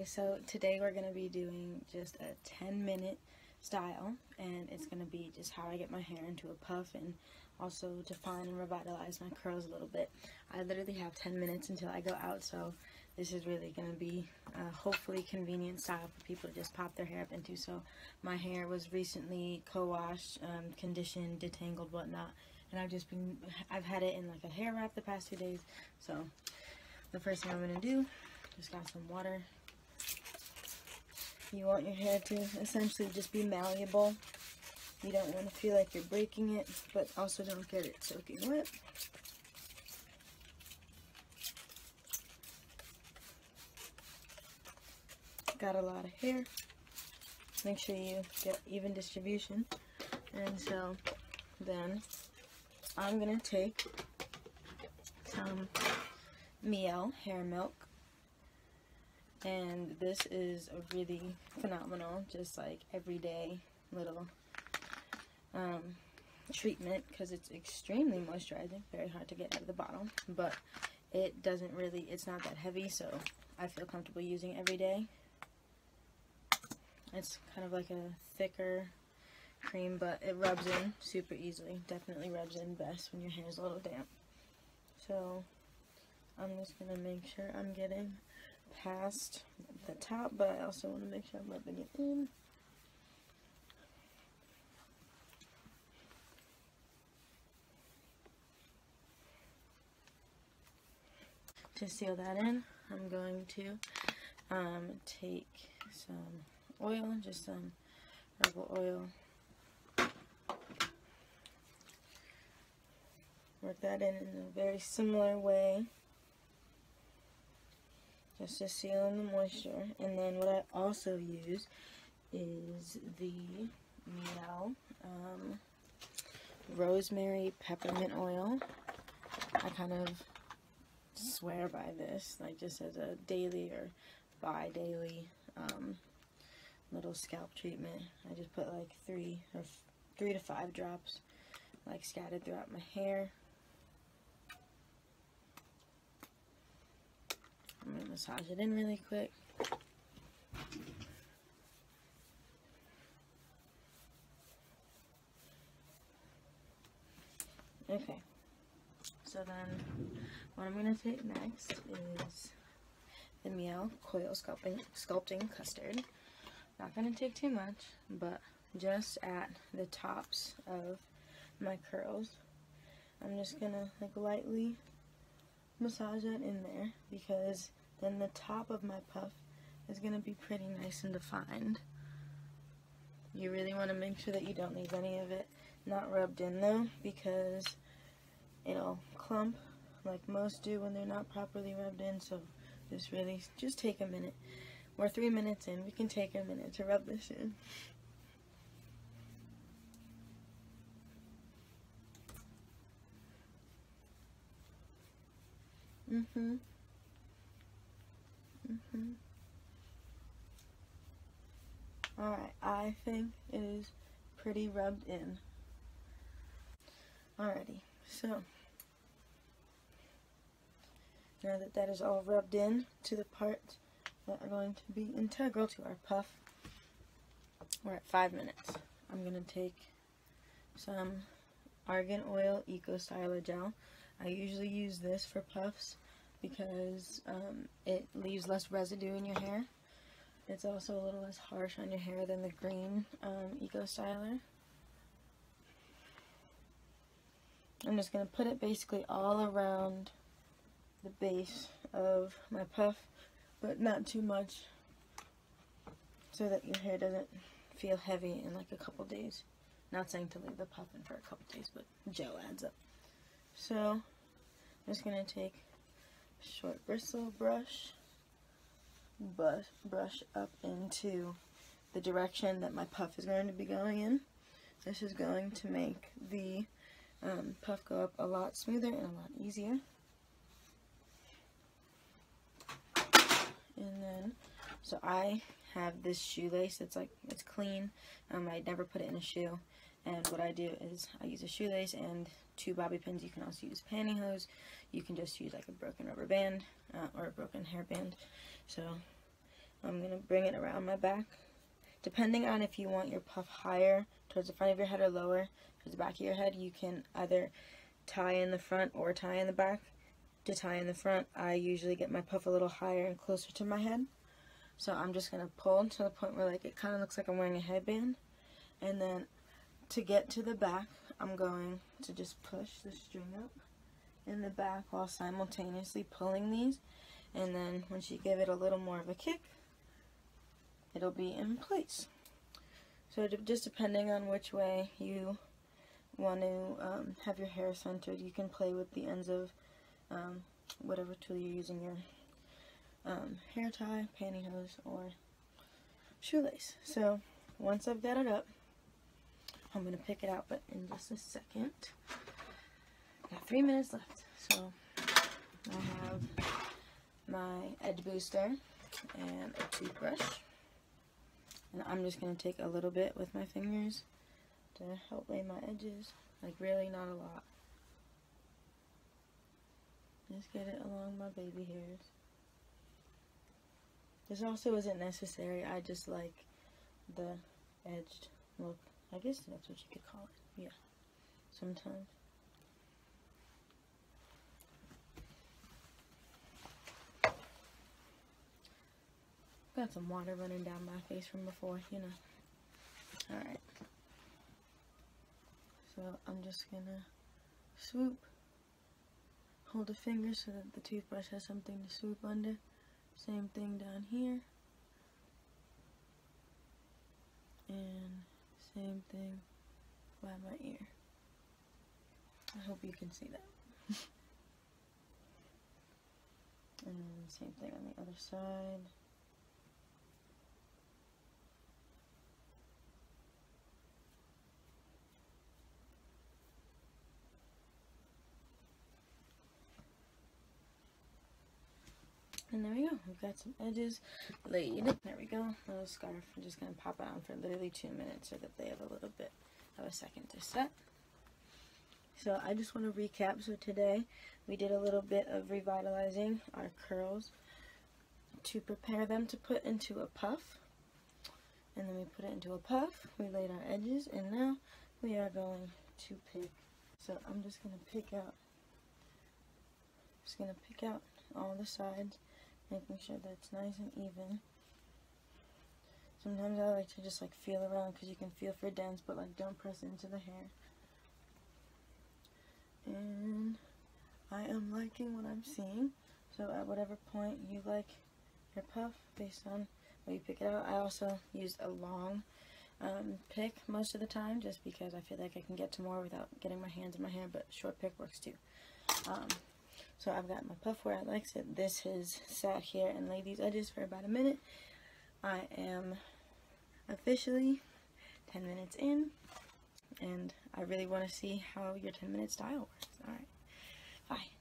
So today we're going to be doing just a 10-minute style, and it's going to be just how I get my hair into a puff and also define and revitalize my curls a little bit. I literally have 10 minutes until I go out, so this is really going to be a hopefully convenient style for people to just pop their hair up into. So my hair was recently co-washed, conditioned, detangled, whatnot, and I've had it in like a hair wrap the past 2 days. So the first thing I'm going to do, just got some water. You want your hair to essentially just be malleable. You don't want to feel like you're breaking it, but also don't get it soaking wet. Got a lot of hair. Make sure you get even distribution. And so then I'm going to take some Mielle hair milk. And this is a really phenomenal, just like everyday little treatment, because it's extremely moisturizing, very hard to get out of the bottle, but it doesn't really, it's not that heavy, so I feel comfortable using it every day. It's kind of like a thicker cream, but it rubs in super easily. Definitely rubs in best when your hair is a little damp. So I'm just going to make sure I'm getting past the top, but I also want to make sure I'm rubbing it in. To seal that in, I'm going to take some oil, just some herbal oil. Work that in a very similar way, just to seal in the moisture. And then what I also use is the Mielle rosemary peppermint oil. I kind of swear by this, like just as a daily or bi-daily little scalp treatment. I just put like 3 to 5 drops like scattered throughout my hair. I'm going to massage it in really quick. Okay, so then what I'm going to take next is the Mielle Coil Sculpting Custard. Not going to take too much, but just at the tops of my curls. I'm just going to like lightly massage that in there, because then the top of my puff is going to be pretty nice and defined. You really want to make sure that you don't leave any of it not rubbed in though, because it'll clump like most do when they're not properly rubbed in. So just take a minute. We're 3 minutes in, we can take a minute to rub this in. Alright, I think it is pretty rubbed in. Alrighty, so now that that is all rubbed in to the parts that are going to be integral to our puff, we're at 5 minutes. I'm going to take some Argan Oil Eco Styler Gel. I usually use this for puffs because it leaves less residue in your hair. It's also a little less harsh on your hair than the green Eco Styler. I'm just going to put it basically all around the base of my puff, but not too much, so that your hair doesn't feel heavy in like a couple days. Not saying to leave the puff in for a couple days, but gel adds up. So I'm just going to take a short bristle brush, brush up into the direction that my puff is going to be going in. This is going to make the puff go up a lot smoother and a lot easier. And then, so I have this shoelace that's like, it's clean. I never put it in a shoe. And what I do is I use a shoelace and 2 bobby pins. You can also use pantyhose. You can just use like a broken rubber band or a broken hairband. So I'm going to bring it around my back. Depending on if you want your puff higher towards the front of your head or lower towards the back of your head, you can either tie in the front or tie in the back. To tie in the front, I usually get my puff a little higher and closer to my head. So I'm just going to pull to the point where like it kind of looks like I'm wearing a headband. And then to get to the back, I'm going to just push the string up in the back while simultaneously pulling these. And then once you give it a little more of a kick, it'll be in place. So just depending on which way you want to have your hair centered, you can play with the ends of whatever tool you're using, your hair tie, pantyhose, or shoelace. So once I've got it up, I'm going to pick it out, but in just a second. Got 3 minutes left. So I have my edge booster and a toothbrush. And I'm just going to take a little bit with my fingers to help lay my edges. Like really not a lot. Just get it along my baby hairs. This also isn't necessary. I just like the edged look. I guess that's what you could call it. Yeah. Sometimes. Got some water running down my face from before, you know. Alright. So I'm just gonna swoop. Hold a finger so that the toothbrush has something to swoop under. Same thing down here. And same thing by my ear. I hope you can see that. And then same thing on the other side. And there we go. We've got some edges laid. There we go. Little scarf. I'm just going to pop it on for literally 2 minutes so that they have a little bit of a second to set. So I just want to recap. So today we did a little bit of revitalizing our curls to prepare them to put into a puff. And then we put it into a puff. We laid our edges, and now we are going to pick. So I'm just going to pick out all the sides, making sure that it's nice and even. Sometimes I like to just like feel around because you can feel for dents, but like don't press into the hair. And I am liking what I'm seeing. So at whatever point you like your puff, based on where you pick it out. I also used a long pick most of the time, just because I feel like I can get to more without getting my hands in my hair, but short pick works too. So I've got my puff where I like it. This has sat here and laid these edges for about a minute. I am officially 10 minutes in, and I really want to see how your 10-minute style works. Alright, bye.